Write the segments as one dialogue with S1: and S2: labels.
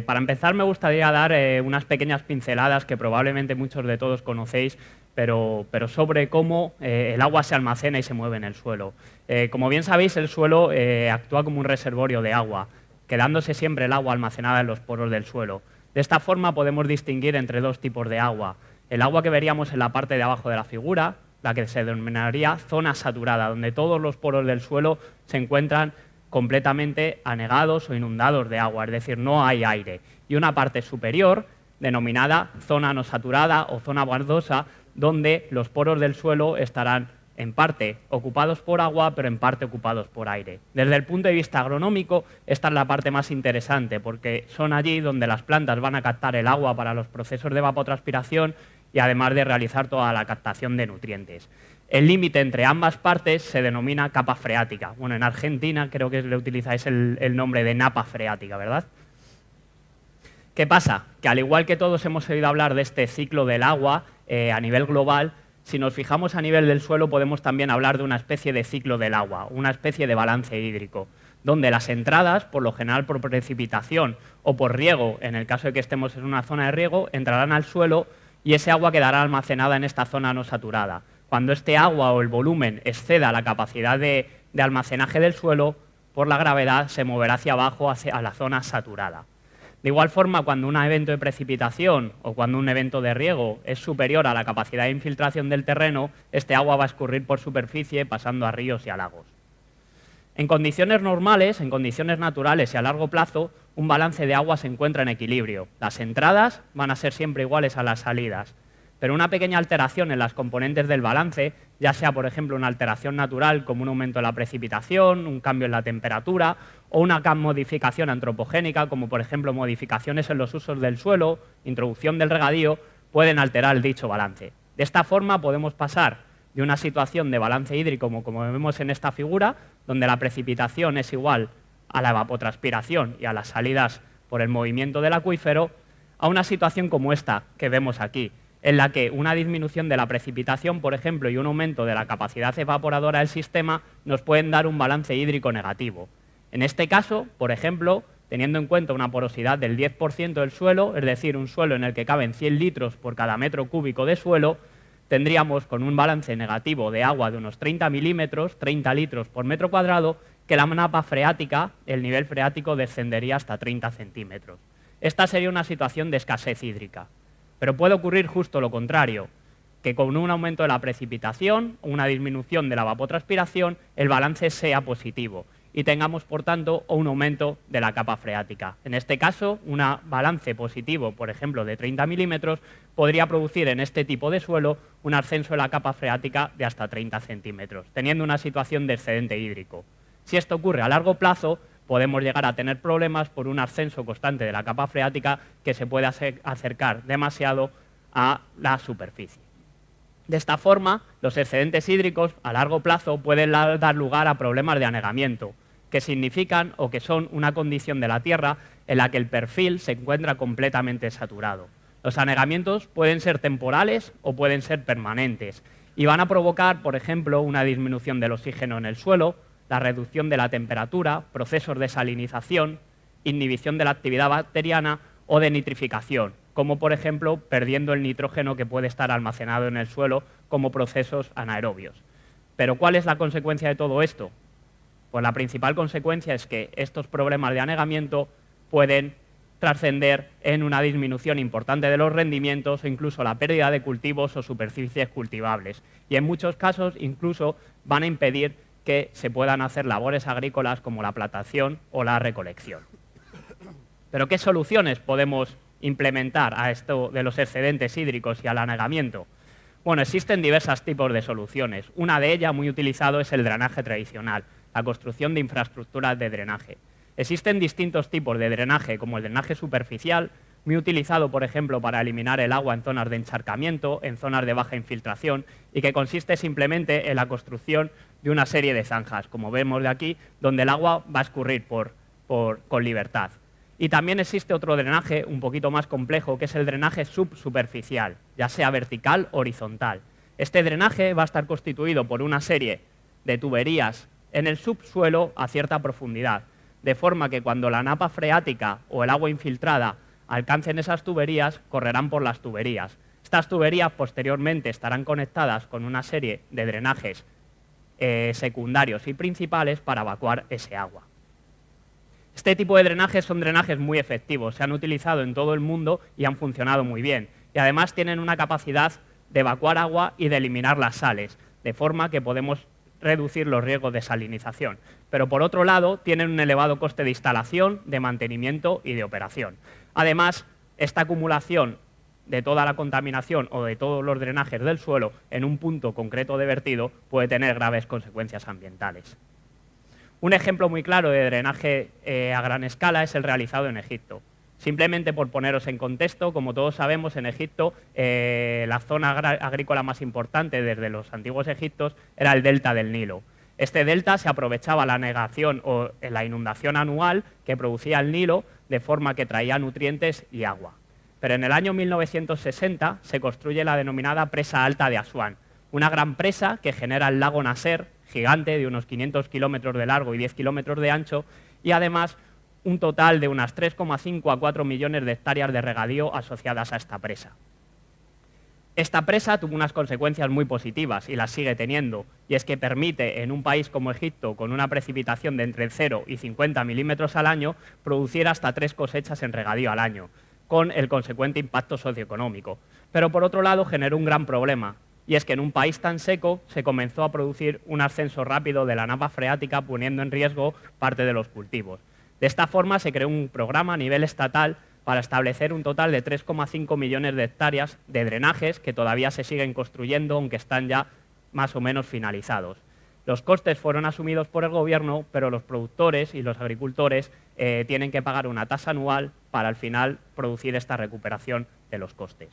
S1: Para empezar, me gustaría dar unas pequeñas pinceladas que probablemente muchos de todos conocéis, pero sobre cómo el agua se almacena y se mueve en el suelo. Como bien sabéis, el suelo actúa como un reservorio de agua, quedándose siempre el agua almacenada en los poros del suelo. De esta forma podemos distinguir entre dos tipos de agua. El agua que veríamos en la parte de abajo de la figura, la que se denominaría zona saturada, donde todos los poros del suelo se encuentran completamente anegados o inundados de agua, es decir, no hay aire. Y una parte superior, denominada zona no saturada o zona verdosa, donde los poros del suelo estarán en parte ocupados por agua, pero en parte ocupados por aire. Desde el punto de vista agronómico, esta es la parte más interesante, porque son allí donde las plantas van a captar el agua para los procesos de evapotranspiración y además de realizar toda la captación de nutrientes. El límite entre ambas partes se denomina capa freática. Bueno, en Argentina creo que le utilizáis el nombre de napa freática, ¿verdad? ¿Qué pasa? Que al igual que todos hemos oído hablar de este ciclo del agua a nivel global, si nos fijamos a nivel del suelo podemos también hablar de una especie de ciclo del agua, una especie de balance hídrico, donde las entradas, por lo general por precipitación o por riego, en el caso de que estemos en una zona de riego, entrarán al suelo y ese agua quedará almacenada en esta zona no saturada. Cuando este agua o el volumen exceda la capacidad de almacenaje del suelo, por la gravedad se moverá hacia abajo, hacia la zona saturada. De igual forma, cuando un evento de precipitación o cuando un evento de riego es superior a la capacidad de infiltración del terreno, este agua va a escurrir por superficie pasando a ríos y a lagos. En condiciones normales, en condiciones naturales y a largo plazo, un balance de agua se encuentra en equilibrio. Las entradas van a ser siempre iguales a las salidas. Pero una pequeña alteración en las componentes del balance, ya sea, por ejemplo, una alteración natural como un aumento de la precipitación, un cambio en la temperatura, o una modificación antropogénica, como por ejemplo modificaciones en los usos del suelo, introducción del regadío, pueden alterar dicho balance. De esta forma podemos pasar de una situación de balance hídrico, como vemos en esta figura, donde la precipitación es igual a la evapotranspiración y a las salidas por el movimiento del acuífero, a una situación como esta que vemos aquí, en la que una disminución de la precipitación, por ejemplo, y un aumento de la capacidad evaporadora del sistema nos pueden dar un balance hídrico negativo. En este caso, por ejemplo, teniendo en cuenta una porosidad del 10% del suelo, es decir, un suelo en el que caben 100 litros por cada metro cúbico de suelo, tendríamos con un balance negativo de agua de unos 30 milímetros, 30 litros por metro cuadrado, que la napa freática, el nivel freático descendería hasta 30 centímetros. Esta sería una situación de escasez hídrica. Pero puede ocurrir justo lo contrario, que con un aumento de la precipitación o una disminución de la evapotranspiración, el balance sea positivo y tengamos, por tanto, un aumento de la capa freática. En este caso, un balance positivo, por ejemplo, de 30 milímetros, podría producir en este tipo de suelo un ascenso de la capa freática de hasta 30 centímetros, teniendo una situación de excedente hídrico. Si esto ocurre a largo plazo, podemos llegar a tener problemas por un ascenso constante de la capa freática que se puede acercar demasiado a la superficie. De esta forma, los excedentes hídricos a largo plazo pueden dar lugar a problemas de anegamiento, que significan o que son una condición de la Tierra en la que el perfil se encuentra completamente saturado. Los anegamientos pueden ser temporales o pueden ser permanentes y van a provocar, por ejemplo, una disminución del oxígeno en el suelo, la reducción de la temperatura, procesos de salinización, inhibición de la actividad bacteriana o de nitrificación, como por ejemplo perdiendo el nitrógeno que puede estar almacenado en el suelo como procesos anaerobios. Pero ¿cuál es la consecuencia de todo esto? Pues la principal consecuencia es que estos problemas de anegamiento pueden trascender en una disminución importante de los rendimientos o incluso la pérdida de cultivos o superficies cultivables. Y en muchos casos incluso van a impedir que se puedan hacer labores agrícolas como la plantación o la recolección. Pero ¿qué soluciones podemos implementar a esto de los excedentes hídricos y al anegamiento? Bueno, existen diversos tipos de soluciones. Una de ellas, muy utilizado, es el drenaje tradicional, la construcción de infraestructuras de drenaje. Existen distintos tipos de drenaje, como el drenaje superficial, muy utilizado, por ejemplo, para eliminar el agua en zonas de encharcamiento, en zonas de baja infiltración, y que consiste simplemente en la construcción de una serie de zanjas, como vemos de aquí, donde el agua va a escurrir con libertad. Y también existe otro drenaje un poquito más complejo, que es el drenaje subsuperficial, ya sea vertical o horizontal. Este drenaje va a estar constituido por una serie de tuberías en el subsuelo a cierta profundidad, de forma que cuando la napa freática o el agua infiltrada alcancen esas tuberías, correrán por las tuberías. Estas tuberías posteriormente estarán conectadas con una serie de drenajes secundarios y principales para evacuar ese agua. Este tipo de drenajes son drenajes muy efectivos, se han utilizado en todo el mundo y han funcionado muy bien. Y además tienen una capacidad de evacuar agua y de eliminar las sales, de forma que podemos reducir los riesgos de salinización. Pero por otro lado, tienen un elevado coste de instalación, de mantenimiento y de operación. Además, esta acumulación de toda la contaminación o de todos los drenajes del suelo en un punto concreto de vertido puede tener graves consecuencias ambientales. Un ejemplo muy claro de drenaje a gran escala es el realizado en Egipto. Simplemente por poneros en contexto, como todos sabemos, en Egipto la zona agrícola más importante desde los antiguos egipcios era el delta del Nilo. Este delta se aprovechaba la anegación o la inundación anual que producía el Nilo, de forma que traía nutrientes y agua. Pero en el año 1960 se construye la denominada presa alta de Asuán, una gran presa que genera el lago Nasser, gigante de unos 500 kilómetros de largo y 10 kilómetros de ancho, y además un total de unas 3,5 a 4 millones de hectáreas de regadío asociadas a esta presa. Esta presa tuvo unas consecuencias muy positivas y las sigue teniendo, y es que permite en un país como Egipto, con una precipitación de entre 0 y 50 milímetros al año, producir hasta 3 cosechas en regadío al año, con el consecuente impacto socioeconómico. Pero por otro lado generó un gran problema, y es que en un país tan seco se comenzó a producir un ascenso rápido de la napa freática, poniendo en riesgo parte de los cultivos. De esta forma se creó un programa a nivel estatal para establecer un total de 3,5 millones de hectáreas de drenajes que todavía se siguen construyendo, aunque están ya más o menos finalizados. Los costes fueron asumidos por el gobierno, pero los productores y los agricultores tienen que pagar una tasa anual para al final producir esta recuperación de los costes.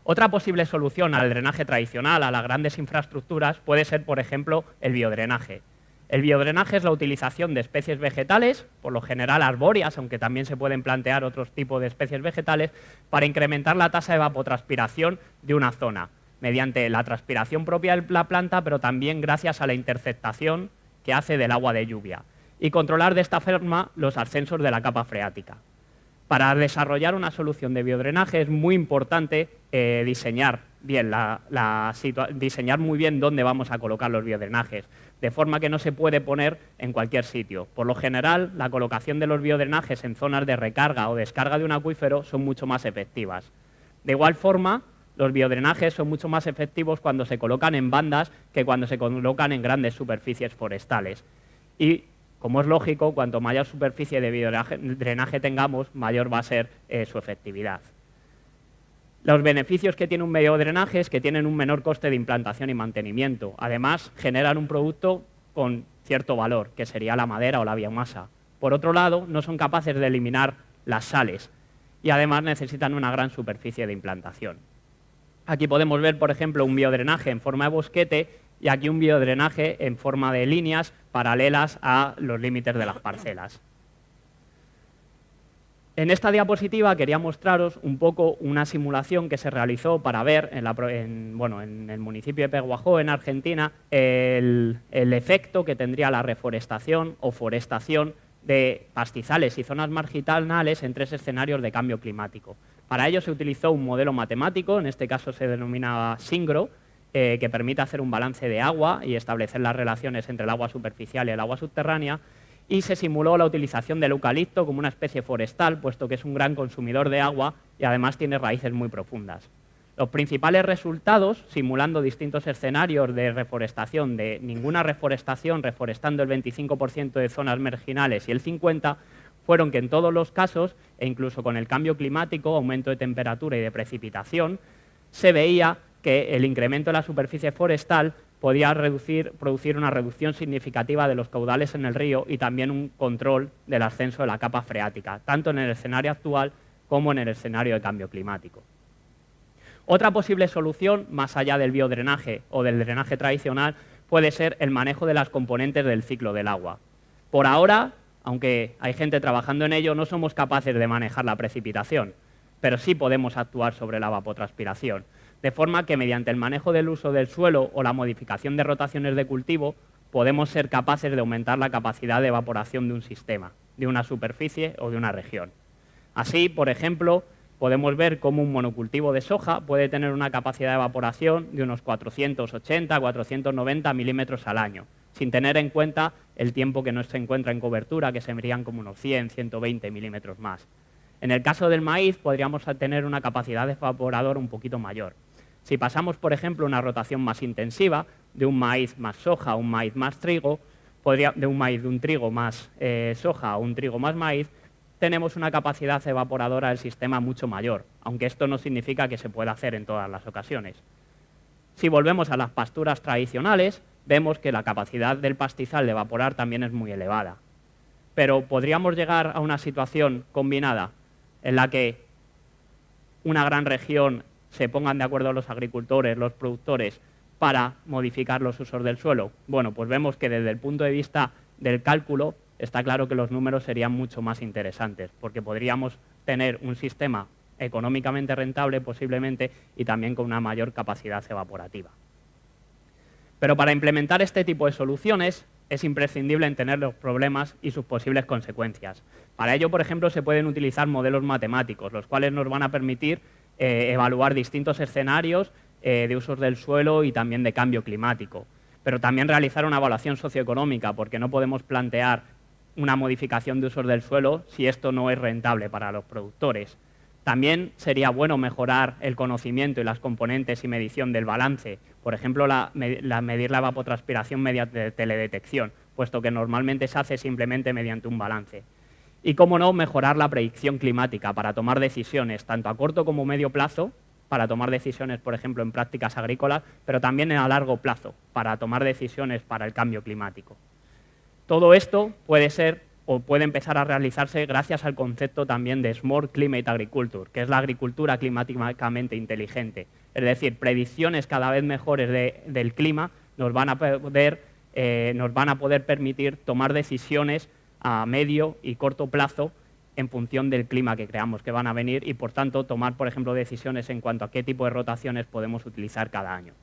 S1: Otra posible solución al drenaje tradicional, a las grandes infraestructuras, puede ser, por ejemplo, el biodrenaje. El biodrenaje es la utilización de especies vegetales, por lo general arbóreas, aunque también se pueden plantear otros tipos de especies vegetales, para incrementar la tasa de evapotranspiración de una zona, mediante la transpiración propia de la planta, pero también gracias a la interceptación que hace del agua de lluvia, y controlar de esta forma los ascensos de la capa freática. Para desarrollar una solución de biodrenaje es muy importante diseñar muy bien dónde vamos a colocar los biodrenajes, de forma que no se puede poner en cualquier sitio. Por lo general, la colocación de los biodrenajes en zonas de recarga o descarga de un acuífero son mucho más efectivas. De igual forma, los biodrenajes son mucho más efectivos cuando se colocan en bandas que cuando se colocan en grandes superficies forestales. Y, como es lógico, cuanto mayor superficie de biodrenaje tengamos, mayor va a ser su efectividad. Los beneficios que tiene un biodrenaje es que tienen un menor coste de implantación y mantenimiento. Además, generan un producto con cierto valor, que sería la madera o la biomasa. Por otro lado, no son capaces de eliminar las sales y además necesitan una gran superficie de implantación. Aquí podemos ver, por ejemplo, un biodrenaje en forma de bosquete y aquí un biodrenaje en forma de líneas paralelas a los límites de las parcelas. En esta diapositiva quería mostraros un poco una simulación que se realizó para ver en el municipio de Peguajó, en Argentina, el efecto que tendría la reforestación o forestación de pastizales y zonas marginales en 3 escenarios de cambio climático. Para ello se utilizó un modelo matemático, en este caso se denominaba SYNCHRO, que permite hacer un balance de agua y establecer las relaciones entre el agua superficial y el agua subterránea, y se simuló la utilización del eucalipto como una especie forestal, puesto que es un gran consumidor de agua y además tiene raíces muy profundas. Los principales resultados, simulando distintos escenarios de reforestación, de ninguna reforestación, reforestando el 25% de zonas marginales y el 50%, fueron que en todos los casos, e incluso con el cambio climático, aumento de temperatura y de precipitación, se veía que el incremento de la superficie forestal podía producir una reducción significativa de los caudales en el río y también un control del ascenso de la capa freática, tanto en el escenario actual como en el escenario de cambio climático. Otra posible solución, más allá del biodrenaje o del drenaje tradicional, puede ser el manejo de las componentes del ciclo del agua. Por ahora, aunque hay gente trabajando en ello, no somos capaces de manejar la precipitación, pero sí podemos actuar sobre la evapotranspiración, de forma que mediante el manejo del uso del suelo o la modificación de rotaciones de cultivo podemos ser capaces de aumentar la capacidad de evaporación de un sistema, de una superficie o de una región. Así, por ejemplo, podemos ver cómo un monocultivo de soja puede tener una capacidad de evaporación de unos 480, 490 milímetros al año, sin tener en cuenta el tiempo que no se encuentra en cobertura, que serían como unos 100, 120 milímetros más. En el caso del maíz, podríamos tener una capacidad de evaporador un poquito mayor. Si pasamos, por ejemplo, una rotación más intensiva, de un maíz más soja a un maíz más trigo, de un trigo más soja a un trigo más maíz, tenemos una capacidad evaporadora del sistema mucho mayor, aunque esto no significa que se pueda hacer en todas las ocasiones. Si volvemos a las pasturas tradicionales, vemos que la capacidad del pastizal de evaporar también es muy elevada. Pero podríamos llegar a una situación combinada en la que una gran región se pongan de acuerdo los agricultores, los productores, para modificar los usos del suelo. Bueno, pues vemos que desde el punto de vista del cálculo está claro que los números serían mucho más interesantes, porque podríamos tener un sistema económicamente rentable posiblemente y también con una mayor capacidad evaporativa. Pero para implementar este tipo de soluciones es imprescindible entender los problemas y sus posibles consecuencias. Para ello, por ejemplo, se pueden utilizar modelos matemáticos, los cuales nos van a permitir evaluar distintos escenarios de usos del suelo y también de cambio climático. Pero también realizar una evaluación socioeconómica, porque no podemos plantear una modificación de usos del suelo si esto no es rentable para los productores. También sería bueno mejorar el conocimiento y las componentes y medición del balance, por ejemplo, medir la evapotranspiración mediante teledetección, puesto que normalmente se hace simplemente mediante un balance. Y, cómo no, mejorar la predicción climática para tomar decisiones tanto a corto como medio plazo, para tomar decisiones, por ejemplo, en prácticas agrícolas, pero también a largo plazo, para tomar decisiones para el cambio climático. Todo esto puede ser o puede empezar a realizarse gracias al concepto también de Smart Climate Agriculture, que es la agricultura climáticamente inteligente. Es decir, predicciones cada vez mejores del clima nos van a poder permitir tomar decisiones a medio y corto plazo en función del clima que creamos que van a venir y, por tanto, tomar, por ejemplo, decisiones en cuanto a qué tipo de rotaciones podemos utilizar cada año.